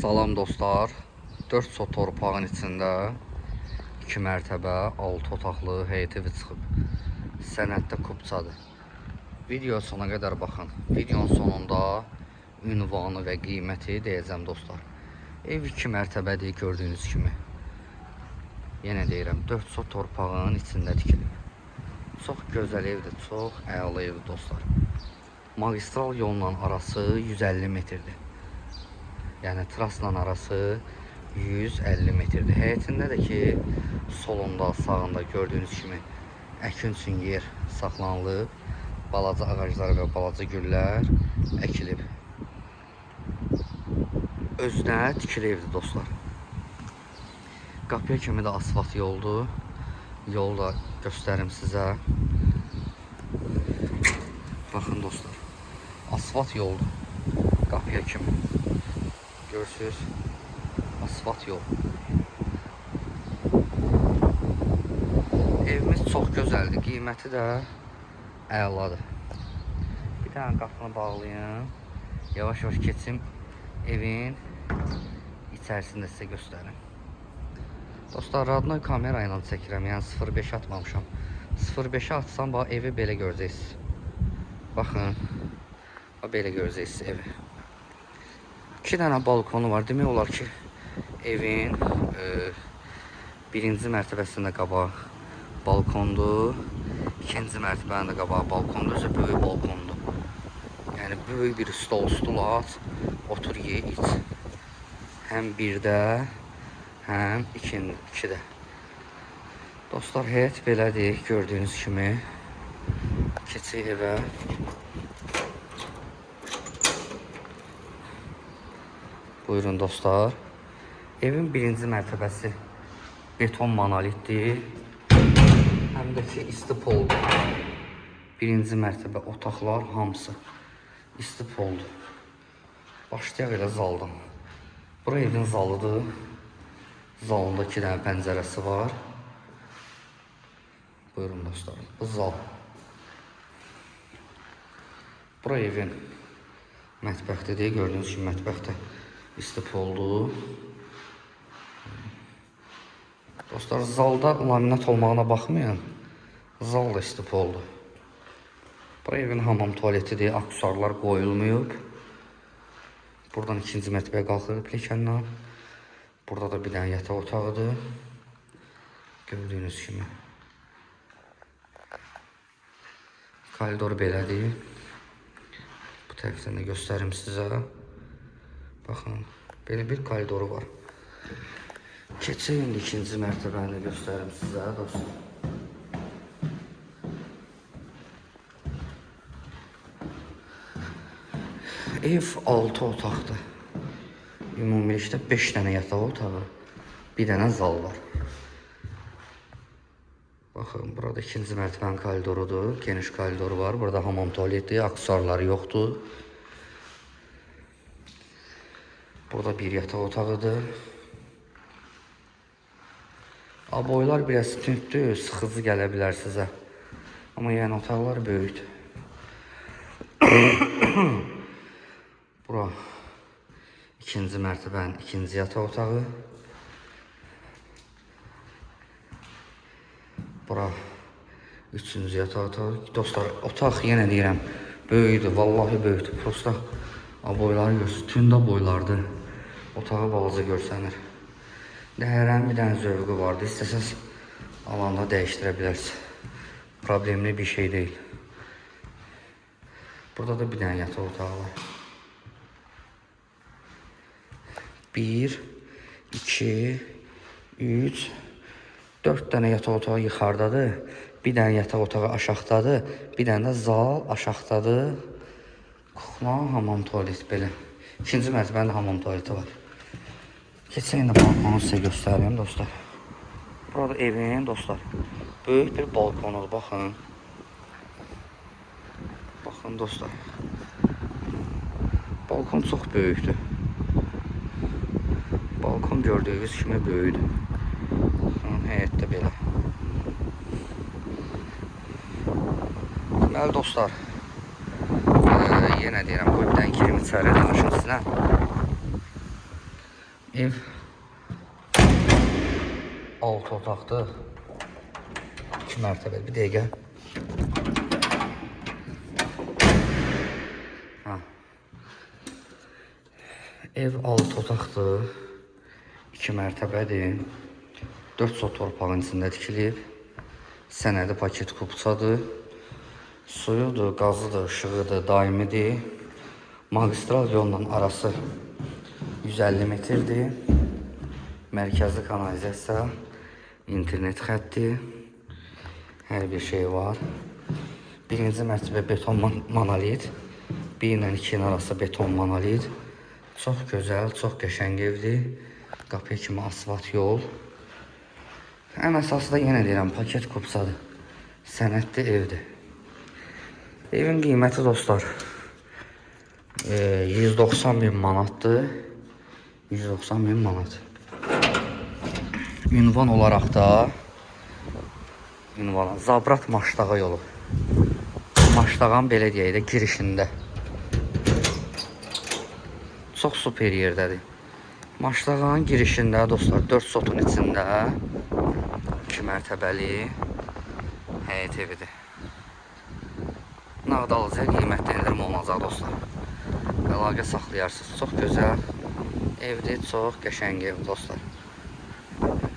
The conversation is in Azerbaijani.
Salam dostlar, 4 sot torpağın içində 2 mərtəbə 6 otaqlı həyət evi çıxıb. Sənəddə kubçadır. Video sona qədər baxın. Videonun sonunda ünvanı və qiyməti deyəcəm dostlar. Ev 2 mərtəbədir gördüyünüz kimi. Yenə deyirəm, 4 sot torpağın içində tikilib. Çox gözəl evdir, çox əla evdir dostlar. Magistral yolla arası 150 metrdir. Yəni trasla arası 150 metrdir. Həyətində də ki, solunda, sağında gördüyünüz kimi əkin üçün yer saxlanılıb. Balaca ağaclar və balaca güllər əkilib. Özünə tikili evdir dostlar. Qapıya kimi də asfalt yoldur. Yolu da göstərim sizə. Baxın dostlar. Asfalt yoldur. Qapıya kimi. Görürsünüz. Asfalt yol. Evimiz çox gözəldir. Qiyməti də əladır. Bir tane qapını bağlayın. Yavaş-yavaş keçim. Evin içərisində sizə göstərim. Dostlar, radno kamera ilə çəkirəm. Yəni 0.5 atmamışam. 0.5'e atsam bax evi belə görəcəksiniz. Baxın. Belə görəcəksiniz evi. 2 dənə balkonu var. Demək olar ki, evin birinci mərtəbəsində qabaq balkondur. İkinci mərtəbənin də qabaq balkondur. Özü böyük balkondur. Yəni böyük bir stol at, otur ye, iç. Həm birdə, həm ikidə. Dostlar, həyət belədir, gördüyünüz kimi. Keçək evə. Buyurun dostlar. Evin birinci mərtəbəsi beton monolitdir. Həm də ki, isti poldur. Birinci mərtəbə otaqlar hamısı isti poldur. Başlayaq elə zaldan. Bura evin zalıdır. Zalında 2 dənə pəncərəsi var. Buyurun dostlar. Bu zal. Bura evin mətbəxtədir. Gördüyünüz kimi mətbəxtə isti poldur. Dostlar, zalda laminat olmağına baxmayın. Zal da isti poldur. Bura evin hamam tualetidir. Aksesuarlar qoyulmayıb. Buradan ikinci mətbəyə qalxır pilləkəndən. Burada da bir dənə yataq otağıdır. Gördüyünüz kimi. Koridor belədir. Bu tərəfdən də göstərim sizə. Baxın, belə bir koridoru var. Keçək indi ikinci mərtəbəni göstərim sizə dostlar. Ev 6 otaqdır. Ümumilikdə 5 dənə yataq otağı, bir dənə zal var. Baxın, burada ikinci mərtəbənin koridorudur. Geniş koridoru var. Burada hamam tualeti, aksesuarları yoxdur. Burada bir yataq otağıdır. Boylar biraz tündür, sıxıcı gələ bilər sizə. Amma yəni otaqlar böyükdür. Bura ikinci mərtəbənin ikinci yataq otağı. Bura üçüncü yataq otağı. Dostlar, otaq yenə deyirəm, böyükdür, vallahi böyükdür. Prosta boyları görsün, tündə boylardır. Otağı balaca görsənir. Hərənin bir dənə zövqü vardı. İstəsəz alanda dəyişdirə bilərsiniz. Problemli bir şey deyil. Burada da bir dənə yataq otağı var. 1, 2, 3, 4 dənə yataq otağı yuxarıdadır. Bir dənə yataq otağı aşağıdadır. Bir dənə də zal aşağıdadır. Kuxna, hamam tualet belə. İkinci mərtəbənin hamam tualeti var. Keçək indi balkonu sizə göstəreyim dostlar. Burada evin dostlar böyük bir balkonudur. Baxın. Baxın dostlar. Balkon çox böyükdür. Balkon gördüyünüz kimi böyükdür. Baxın, həyətdə belə. Deməli dostlar, yenə deyirəm, bu bir dənə girim içəri danışın sizlə. Ev 6 otaqlı, 2 mərtəbəli. Bir dəqiqə. Ev 6 otaqlı, 2 mərtəbədir. 4 sot torpağın içində tikilib. Sənədi paket kupçadır. Suyudur, qazıdır, ışığıdır, daimidir. Magistral yolla arası 150 metrdir. Mərkəzli kanalizasiya, internet xətti, hər bir şey var. Birinci mərtəbə beton monolit, 1 ilə 2-nin arası beton monolit. Çox gözəl, çox qəşəng evdir. Qapıya kimi asfalt yol. Ən əsası da yenə deyirəm, paket kupçadır. Sənədli evdir. Evin qiyməti dostlar 190.000 manatdır. 190.000 manat. Ünvan olaraq da Zabrat Maştağa yolu. Maştağın belə deyək də girişində. Çox super yerdədir. Maştağın girişində dostlar 4 sotun içində 2 mərtəbəli həyət evidir. Nağdalıca qiymətləndirim olacaq dostlar. Əlaqə saxlayarsınız. Çox gözəl evdir, çox qəşəng ev dostlar.